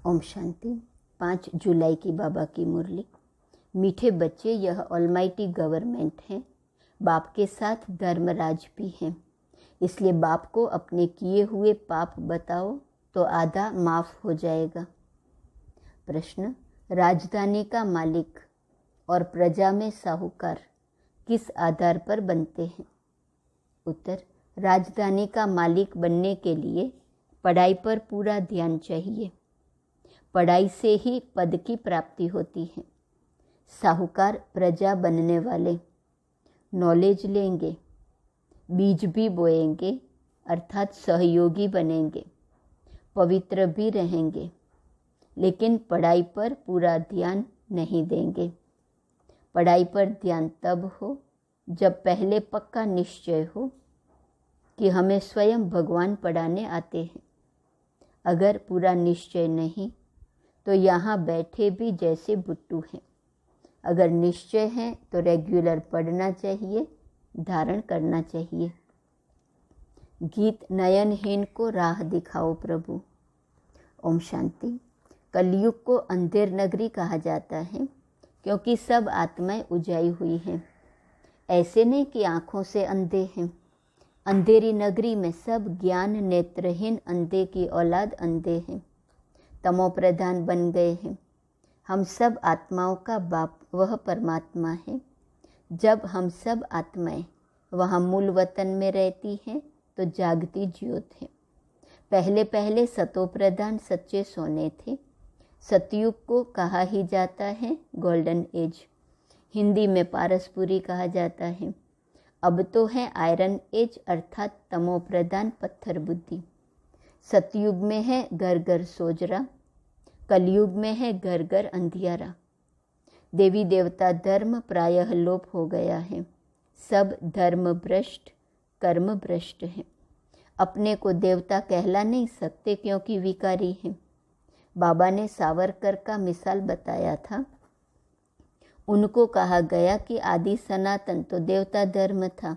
ओम शांति। 5 जुलाई की बाबा की मुरली। मीठे बच्चे, यह ऑलमाइटी गवर्नमेंट है। बाप के साथ धर्मराज भी हैं, इसलिए बाप को अपने किए हुए पाप बताओ तो आधा माफ हो जाएगा। प्रश्न, राजधानी का मालिक और प्रजा में साहूकार किस आधार पर बनते हैं? उत्तर, राजधानी का मालिक बनने के लिए पढ़ाई पर पूरा ध्यान चाहिए। पढ़ाई से ही पद की प्राप्ति होती है। साहूकार प्रजा बनने वाले नॉलेज लेंगे, बीज भी बोएंगे, अर्थात सहयोगी बनेंगे, पवित्र भी रहेंगे, लेकिन पढ़ाई पर पूरा ध्यान नहीं देंगे। पढ़ाई पर ध्यान तब हो जब पहले पक्का निश्चय हो कि हमें स्वयं भगवान पढ़ाने आते हैं। अगर पूरा निश्चय नहीं तो यहाँ बैठे भी जैसे बुट्टू हैं। अगर निश्चय है तो रेगुलर पढ़ना चाहिए, धारण करना चाहिए। गीत नयनहीन को राह दिखाओ प्रभु। ओम शांति। कलयुग को अंधेर नगरी कहा जाता है क्योंकि सब आत्माएं उजाई हुई हैं। ऐसे नहीं कि आँखों से अंधे हैं। अंधेरी नगरी में सब ज्ञान नेत्रहीन अंधे की औलाद अंधे हैं, तमो प्रधान बन गए हैं। हम सब आत्माओं का बाप वह परमात्मा है। जब हम सब आत्माएं वहाँ मूल वतन में रहती हैं तो जागती ज्योत है। पहले पहले सतो प्रधान सच्चे सोने थे। सतयुग को कहा ही जाता है गोल्डन एज। हिंदी में पारसपुरी कहा जाता है। अब तो है आयरन एज, अर्थात तमो प्रधान पत्थर बुद्धि। सतयुग में है घर घर सोजरा, कलयुग में है घर घर अंधियारा। देवी देवता धर्म प्रायः लोप हो गया है। सब धर्म भ्रष्ट, कर्म भ्रष्ट हैं। अपने को देवता कहला नहीं सकते क्योंकि विकारी हैं। बाबा ने सावरकर का मिसाल बताया था। उनको कहा गया कि आदि सनातन तो देवता धर्म था,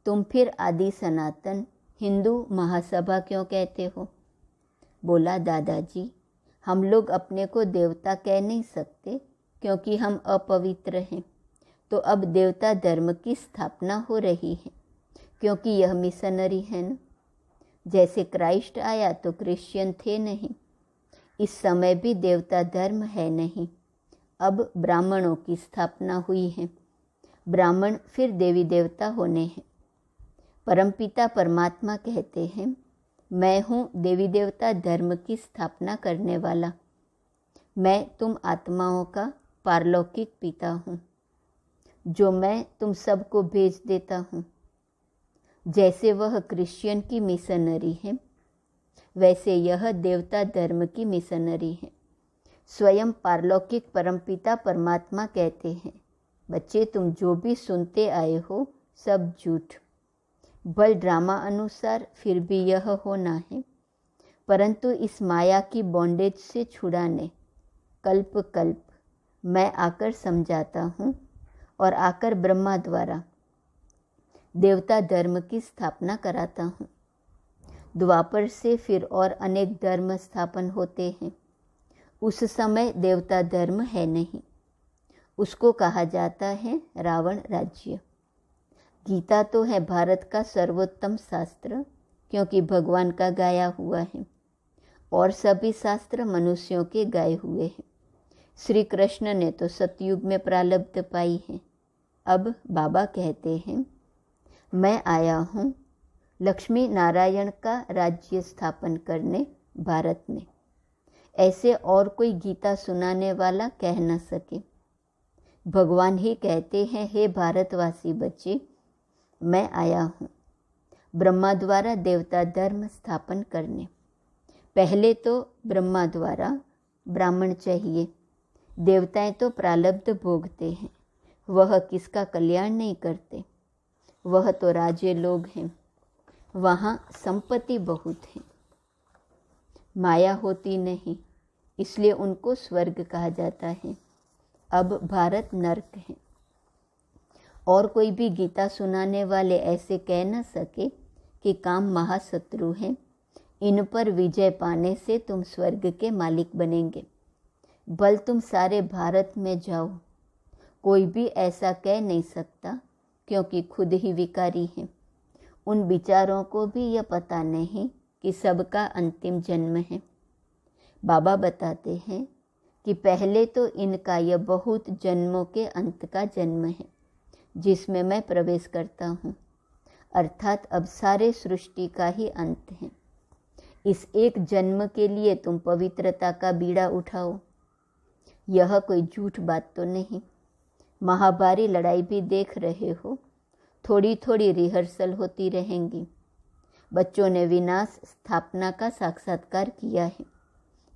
तुम फिर आदि सनातन हिंदू महासभा क्यों कहते हो? बोला, दादाजी हम लोग अपने को देवता कह नहीं सकते क्योंकि हम अपवित्र हैं। तो अब देवता धर्म की स्थापना हो रही है क्योंकि यह मिशनरी है न। जैसे क्राइस्ट आया तो क्रिश्चियन थे नहीं। इस समय भी देवता धर्म है नहीं। अब ब्राह्मणों की स्थापना हुई है। ब्राह्मण फिर देवी देवता होने हैं। परमपिता परमात्मा कहते हैं, मैं हूँ देवी देवता धर्म की स्थापना करने वाला। मैं तुम आत्माओं का पारलौकिक पिता हूँ। जो मैं तुम सबको भेज देता हूँ। जैसे वह क्रिश्चियन की मिशनरी है, वैसे यह देवता धर्म की मिशनरी है। स्वयं पारलौकिक परमपिता परमात्मा कहते हैं, बच्चे तुम जो भी सुनते आए हो सब झूठ। बल ड्रामा अनुसार फिर भी यह होना है, परंतु इस माया की बॉन्डेज से छुड़ाने कल्प कल्प मैं आकर समझाता हूँ और आकर ब्रह्मा द्वारा देवता धर्म की स्थापना कराता हूँ। द्वापर से फिर और अनेक धर्म स्थापन होते हैं। उस समय देवता धर्म है नहीं। उसको कहा जाता है रावण राज्य। गीता तो है भारत का सर्वोत्तम शास्त्र क्योंकि भगवान का गाया हुआ है, और सभी शास्त्र मनुष्यों के गाए हुए हैं। श्री कृष्ण ने तो सतयुग में प्रारब्ध पाई है। अब बाबा कहते हैं, मैं आया हूँ लक्ष्मी नारायण का राज्य स्थापन करने भारत में। ऐसे और कोई गीता सुनाने वाला कह न सके। भगवान ही कहते हैं, हे भारतवासी बच्चे, मैं आया हूँ ब्रह्मा द्वारा देवता धर्म स्थापन करने। पहले तो ब्रह्मा द्वारा ब्राह्मण चाहिए। देवताएं तो प्रारब्ध भोगते हैं, वह किसका कल्याण नहीं करते। वह तो राजे लोग हैं, वहाँ संपत्ति बहुत है, माया होती नहीं, इसलिए उनको स्वर्ग कहा जाता है। अब भारत नर्क है। और कोई भी गीता सुनाने वाले ऐसे कह न सके कि काम महाशत्रु हैं, इन पर विजय पाने से तुम स्वर्ग के मालिक बनेंगे। भल तुम सारे भारत में जाओ, कोई भी ऐसा कह नहीं सकता, क्योंकि खुद ही विकारी हैं। उन विचारों को भी यह पता नहीं कि सबका अंतिम जन्म है। बाबा बताते हैं कि पहले तो इनका यह बहुत जन्मों के अंत का जन्म है, जिसमें मैं प्रवेश करता हूँ, अर्थात अब सारे सृष्टि का ही अंत है। इस एक जन्म के लिए तुम पवित्रता का बीड़ा उठाओ। यह कोई झूठ बात तो नहीं। महाभारी लड़ाई भी देख रहे हो, थोड़ी थोड़ी रिहर्सल होती रहेंगी। बच्चों ने विनाश स्थापना का साक्षात्कार किया है,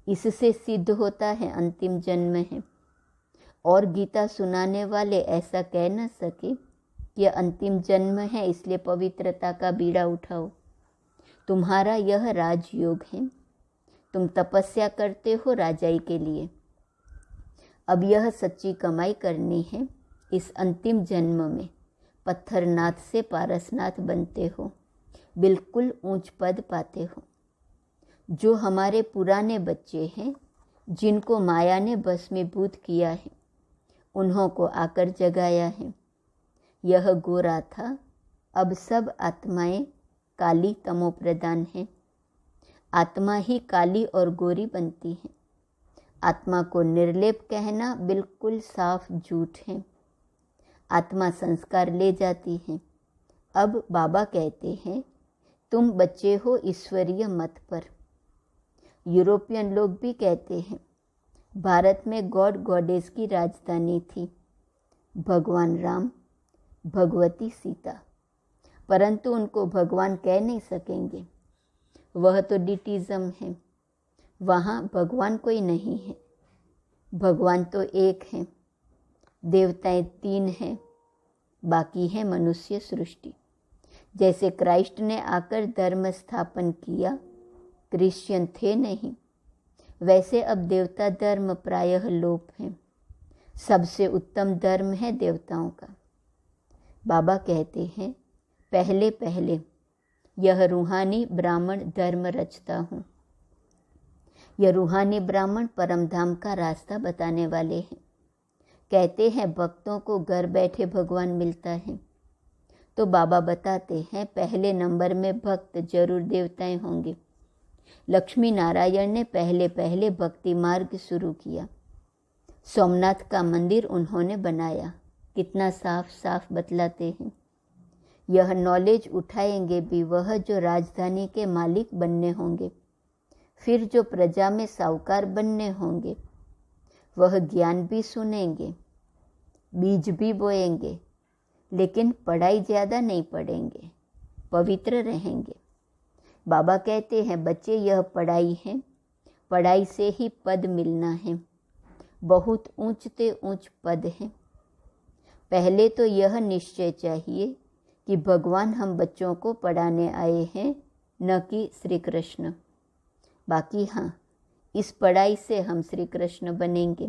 इससे सिद्ध होता है अंतिम जन्म है। और गीता सुनाने वाले ऐसा कह न सके कि यह अंतिम जन्म है, इसलिए पवित्रता का बीड़ा उठाओ। तुम्हारा यह राजयोग है, तुम तपस्या करते हो राजाई के लिए। अब यह सच्ची कमाई करनी है। इस अंतिम जन्म में पत्थरनाथ से पारसनाथ बनते हो, बिल्कुल ऊंच पद पाते हो। जो हमारे पुराने बच्चे हैं, जिनको माया ने भस्मीभूत किया है, उन्हों को आकर जगाया है। यह गोरा था, अब सब आत्माएं काली तमोप्रधान हैं। आत्मा ही काली और गोरी बनती है। आत्मा को निर्लेप कहना बिल्कुल साफ झूठ है। आत्मा संस्कार ले जाती है। अब बाबा कहते हैं, तुम बच्चे हो ईश्वरीय मत पर। यूरोपियन लोग भी कहते हैं, भारत में गॉड गॉडेस की राजधानी थी, भगवान राम, भगवती सीता, परंतु उनको भगवान कह नहीं सकेंगे। वह तो डिटिज्म है। वहाँ भगवान कोई नहीं है। भगवान तो एक है, देवताएं 3 हैं, बाकी है मनुष्य सृष्टि। जैसे क्राइस्ट ने आकर धर्म स्थापन किया, क्रिश्चियन थे नहीं, वैसे अब देवता धर्म प्रायः लोप है। सबसे उत्तम धर्म है देवताओं का। बाबा कहते हैं, पहले पहले यह रूहानी ब्राह्मण धर्म रचता हूँ। यह रूहानी ब्राह्मण परमधाम का रास्ता बताने वाले हैं। कहते हैं भक्तों को घर बैठे भगवान मिलता है, तो बाबा बताते हैं पहले नंबर में भक्त जरूर देवताएं होंगे। लक्ष्मी नारायण ने पहले पहले भक्ति मार्ग शुरू किया। सोमनाथ का मंदिर उन्होंने बनाया। कितना साफ साफ बतलाते हैं। यह नॉलेज उठाएंगे भी वह जो राजधानी के मालिक बनने होंगे, फिर जो प्रजा में साहूकार बनने होंगे। वह ज्ञान भी सुनेंगे, बीज भी बोएंगे, लेकिन पढ़ाई ज़्यादा नहीं पढ़ेंगे, पवित्र रहेंगे। बाबा कहते हैं, बच्चे यह पढ़ाई है, पढ़ाई से ही पद मिलना है। बहुत ऊंचते ऊंच पद हैं। पहले तो यह निश्चय चाहिए कि भगवान हम बच्चों को पढ़ाने आए हैं, न कि श्री कृष्ण। बाकी हाँ, इस पढ़ाई से हम श्री कृष्ण बनेंगे।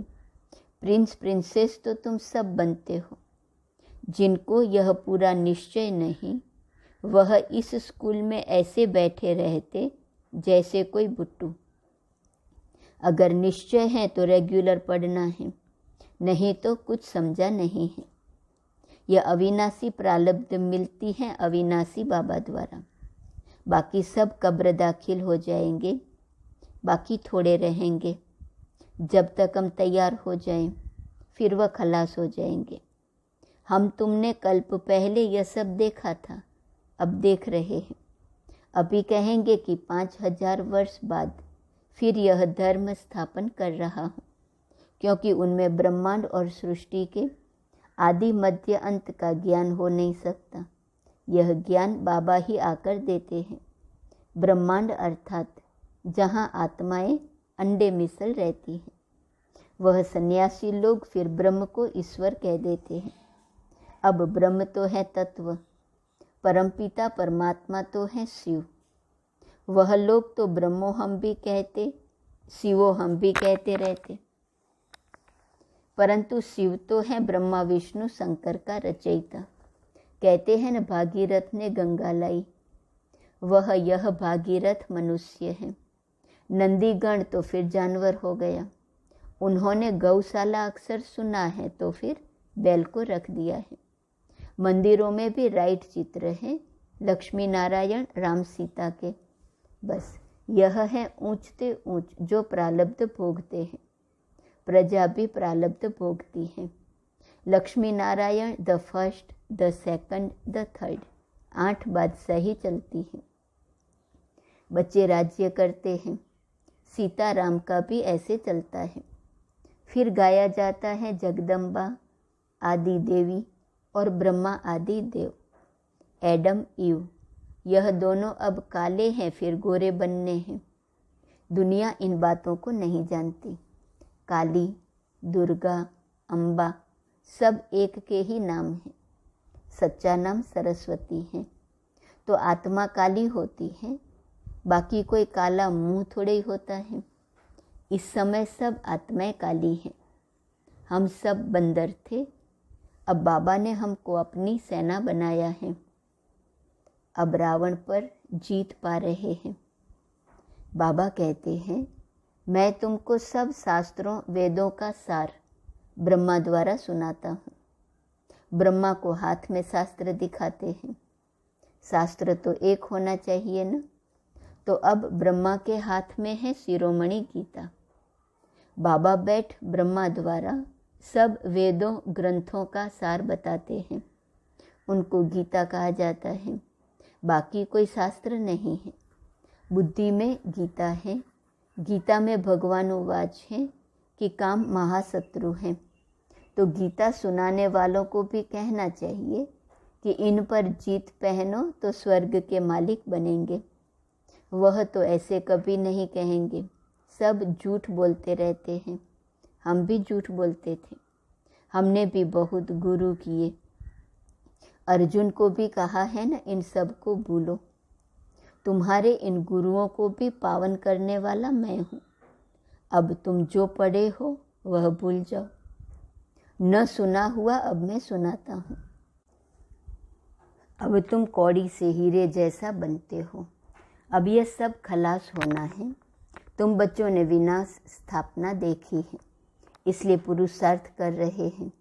प्रिंस प्रिंसेस तो तुम सब बनते हो। जिनको यह पूरा निश्चय नहीं, वह इस स्कूल में ऐसे बैठे रहते जैसे कोई बुट्टू। अगर निश्चय है तो रेगुलर पढ़ना है, नहीं तो कुछ समझा नहीं है। यह अविनाशी प्रारब्ध मिलती है अविनाशी बाबा द्वारा। बाकी सब कब्र दाखिल हो जाएंगे, बाकी थोड़े रहेंगे। जब तक हम तैयार हो जाएं, फिर वह खलास हो जाएंगे। हम तुमने कल्प पहले यह सब देखा था, अब देख रहे हैं। अभी कहेंगे कि 5000 वर्ष बाद फिर यह धर्म स्थापन कर रहा हूँ, क्योंकि उनमें ब्रह्मांड और सृष्टि के आदि मध्य अंत का ज्ञान हो नहीं सकता। यह ज्ञान बाबा ही आकर देते हैं। ब्रह्मांड अर्थात जहाँ आत्माएं अंडे मिसल रहती हैं, वह सन्यासी लोग फिर ब्रह्म को ईश्वर कह देते हैं। अब ब्रह्म तो है तत्व, परमपिता परमात्मा तो है शिव। वह लोग तो ब्रह्मो हम भी कहते, शिवो हम भी कहते रहते, परंतु शिव तो है ब्रह्मा विष्णु शंकर का रचयिता। कहते हैं न, भागीरथ ने गंगा लाई। वह यह भागीरथ मनुष्य है। नंदीगण तो फिर जानवर हो गया। उन्होंने गौशाला अक्सर सुना है तो फिर बैल को रख दिया है। मंदिरों में भी राइट चित्र हैं, लक्ष्मी नारायण राम सीता के। बस यह है ऊंचते ऊंच जो प्रारब्ध भोगते हैं। प्रजा भी प्रारब्ध भोगती है। Lakshmi Narayan the first, the second, the third, 8 बादशाह ही चलती है। बच्चे राज्य करते हैं। सीता राम का भी ऐसे चलता है। फिर गाया जाता है जगदम्बा आदि देवी और ब्रह्मा आदि देव। एडम ईव, यह दोनों अब काले हैं फिर गोरे बनने हैं। दुनिया इन बातों को नहीं जानती। काली, दुर्गा, अम्बा सब एक के ही नाम हैं। सच्चा नाम सरस्वती है। तो आत्मा काली होती है, बाकी कोई काला मुंह थोड़े ही होता है। इस समय सब आत्माएं काली हैं। हम सब बंदर थे, अब बाबा ने हमको अपनी सेना बनाया है। अब रावण पर जीत पा रहे हैं। बाबा कहते हैं, मैं तुमको सब शास्त्रों वेदों का सार ब्रह्मा द्वारा सुनाता हूँ। ब्रह्मा को हाथ में शास्त्र दिखाते हैं। शास्त्र तो एक होना चाहिए ना। तो अब ब्रह्मा के हाथ में है शिरोमणि गीता। बाबा बैठ ब्रह्मा द्वारा सब वेदों ग्रंथों का सार बताते हैं। उनको गीता कहा जाता है। बाकी कोई शास्त्र नहीं है। बुद्धि में गीता है। गीता में भगवान उवाच है कि काम महाशत्रु हैं। तो गीता सुनाने वालों को भी कहना चाहिए कि इन पर जीत पहनो तो स्वर्ग के मालिक बनेंगे। वह तो ऐसे कभी नहीं कहेंगे। सब झूठ बोलते रहते हैं। हम भी झूठ बोलते थे। हमने भी बहुत गुरु किए। अर्जुन को भी कहा है ना, इन सब को भूलो। तुम्हारे इन गुरुओं को भी पावन करने वाला मैं हूँ। अब तुम जो पढ़े हो वह भूल जाओ। न सुना हुआ अब मैं सुनाता हूँ। अब तुम कौड़ी से हीरे जैसा बनते हो। अब यह सब खलास होना है। तुम बच्चों ने विनाश स्थापना देखी है, इसलिए पुरुषार्थ कर रहे हैं।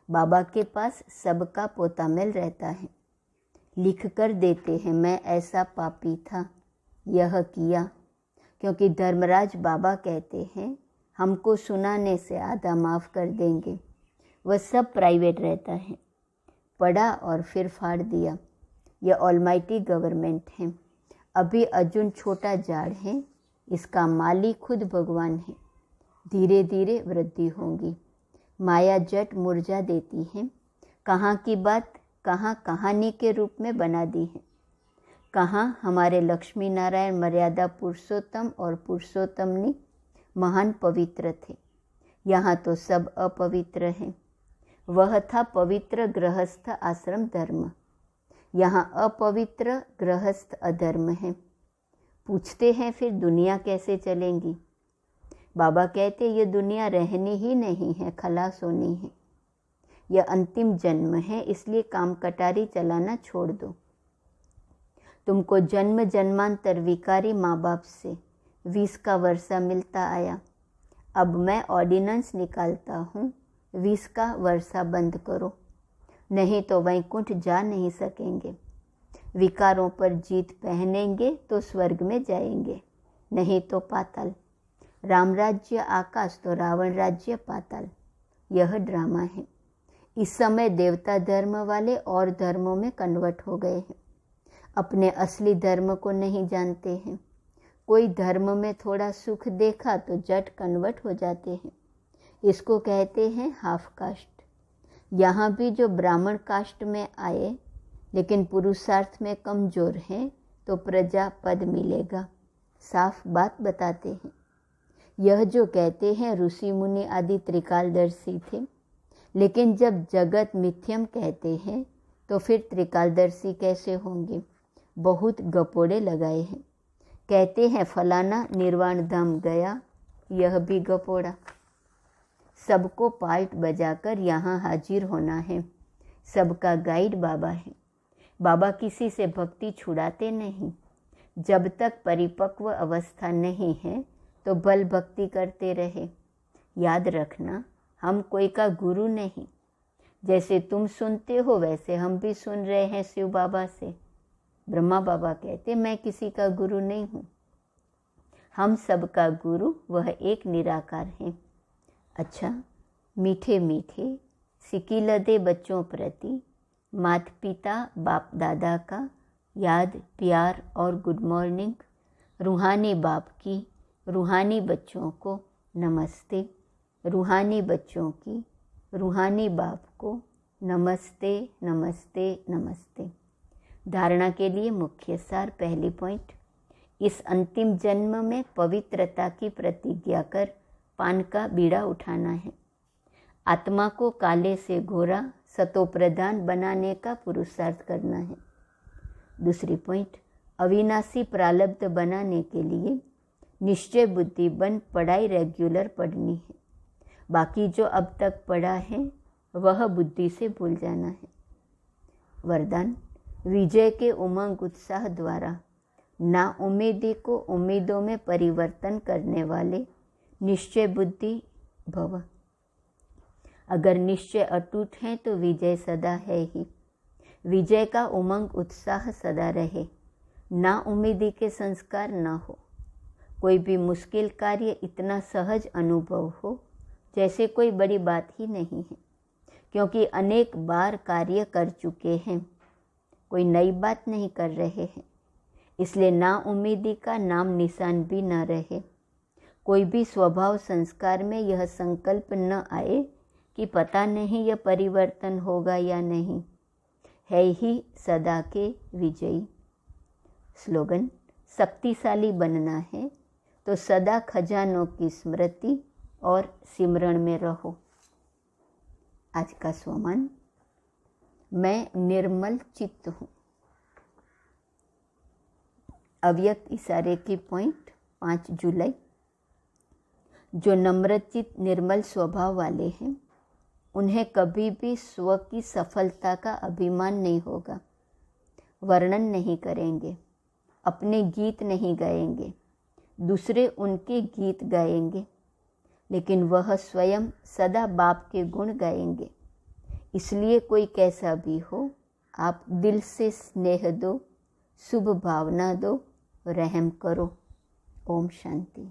बाबा के पास सबका पोता मेल रहता है। लिख कर देते हैं, मैं ऐसा पापी था, यह किया। क्योंकि धर्मराज बाबा कहते हैं हमको सुनाने से आधा माफ़ कर देंगे। वह सब प्राइवेट रहता है। पढ़ा और फिर फाड़ दिया। यह ऑलमाइटी गवर्नमेंट है। अभी अर्जुन छोटा जाड़ है, इसका मालिक खुद भगवान है। धीरे धीरे वृद्धि होगी। माया जट मुरझा देती है। कहाँ की बात कहाँ कहानी के रूप में बना दी है। कहाँ हमारे लक्ष्मी नारायण मर्यादा पुरुषोत्तम और पुरुषोत्तमनी महान पवित्र थे। यहाँ तो सब अपवित्र हैं। वह था पवित्र गृहस्थ आश्रम धर्म। यहाँ अपवित्र गृहस्थ अधर्म है। पूछते हैं फिर दुनिया कैसे चलेंगी। बाबा कहते ये दुनिया रहनी ही नहीं है, खलास होनी है। यह अंतिम जन्म है, इसलिए काम कटारी चलाना छोड़ दो। तुमको जन्म जन्मांतर विकारी माँ बाप से 20 का वर्षा मिलता आया। अब मैं ऑर्डिनेंस निकालता हूँ, 20 का वर्षा बंद करो, नहीं तो वैकुंठ जा नहीं सकेंगे। विकारों पर जीत पहनेंगे तो स्वर्ग में जाएंगे, नहीं तो पाताल। राम राज्य आकाश तो रावण राज्य पाताल। यह ड्रामा है। इस समय देवता धर्म वाले और धर्मों में कन्वर्ट हो गए हैं। अपने असली धर्म को नहीं जानते हैं। कोई धर्म में थोड़ा सुख देखा तो जट कन्वर्ट हो जाते हैं। इसको कहते हैं हाफ कास्ट। यहाँ भी जो ब्राह्मण कास्ट में आए लेकिन पुरुषार्थ में कमज़ोर हैं तो प्रजा पद मिलेगा। साफ बात बताते हैं। यह जो कहते हैं ऋषि मुनि आदि त्रिकालदर्शी थे, लेकिन जब जगत मिथ्यम कहते हैं तो फिर त्रिकालदर्शी कैसे होंगे। बहुत गपोड़े लगाए हैं। कहते हैं फलाना निर्वाण धाम गया, यह भी गपोड़ा। सबको पार्ट बजाकर यहाँ हाजिर होना है। सबका गाइड बाबा है। बाबा किसी से भक्ति छुड़ाते नहीं, जब तक परिपक्व अवस्था नहीं है तो बल भक्ति करते रहे। याद रखना, हम कोई का गुरु नहीं। जैसे तुम सुनते हो वैसे हम भी सुन रहे हैं शिव बाबा से। ब्रह्मा बाबा कहते मैं किसी का गुरु नहीं हूँ। हम सबका गुरु वह एक निराकार है। अच्छा, मीठे मीठे सिकीलदे बच्चों प्रति माता पिता बाप दादा का याद, प्यार और गुड मॉर्निंग। रूहानी बाप की रूहानी बच्चों को नमस्ते। रूहानी बच्चों की रूहानी बाप को नमस्ते नमस्ते नमस्ते। धारणा के लिए मुख्य सार। पहली पॉइंट, इस अंतिम जन्म में पवित्रता की प्रतिज्ञा कर पान का बीड़ा उठाना है। आत्मा को काले से गोरा सतोप्रधान बनाने का पुरुषार्थ करना है। दूसरी पॉइंट, अविनाशी प्रारब्ध बनाने के लिए निश्चय बुद्धि बन पढ़ाई रेगुलर पढ़नी है। बाकी जो अब तक पढ़ा है वह बुद्धि से भूल जाना है। वरदान, विजय के उमंग उत्साह द्वारा नाउम्मीदी को उम्मीदों में परिवर्तन करने वाले निश्चय बुद्धि भव। अगर निश्चय अटूट है तो विजय सदा है ही। विजय का उमंग उत्साह सदा रहे। नाउम्मीदी के संस्कार न हो। कोई भी मुश्किल कार्य इतना सहज अनुभव हो जैसे कोई बड़ी बात ही नहीं है, क्योंकि अनेक बार कार्य कर चुके हैं, कोई नई बात नहीं कर रहे हैं। इसलिए नाउम्मीदी का नाम निशान भी न रहे। कोई भी स्वभाव संस्कार में यह संकल्प न आए कि पता नहीं यह परिवर्तन होगा या नहीं, है ही सदा के विजयी। स्लोगन, शक्तिशाली बनना है तो सदा खजानों की स्मृति और सिमरण में रहो। आज का स्वमान, मैं निर्मल चित्त हूँ। अव्यक्त इशारे की पॉइंट 5 जुलाई। जो नम्रचित निर्मल स्वभाव वाले हैं उन्हें कभी भी स्व की सफलता का अभिमान नहीं होगा। वर्णन नहीं करेंगे, अपने गीत नहीं गाएंगे, दूसरे उनके गीत गाएंगे, लेकिन वह स्वयं सदा बाप के गुण गाएंगे। इसलिए कोई कैसा भी हो, आप दिल से स्नेह दो, शुभ भावना दो, रहम करो। ओम शांति।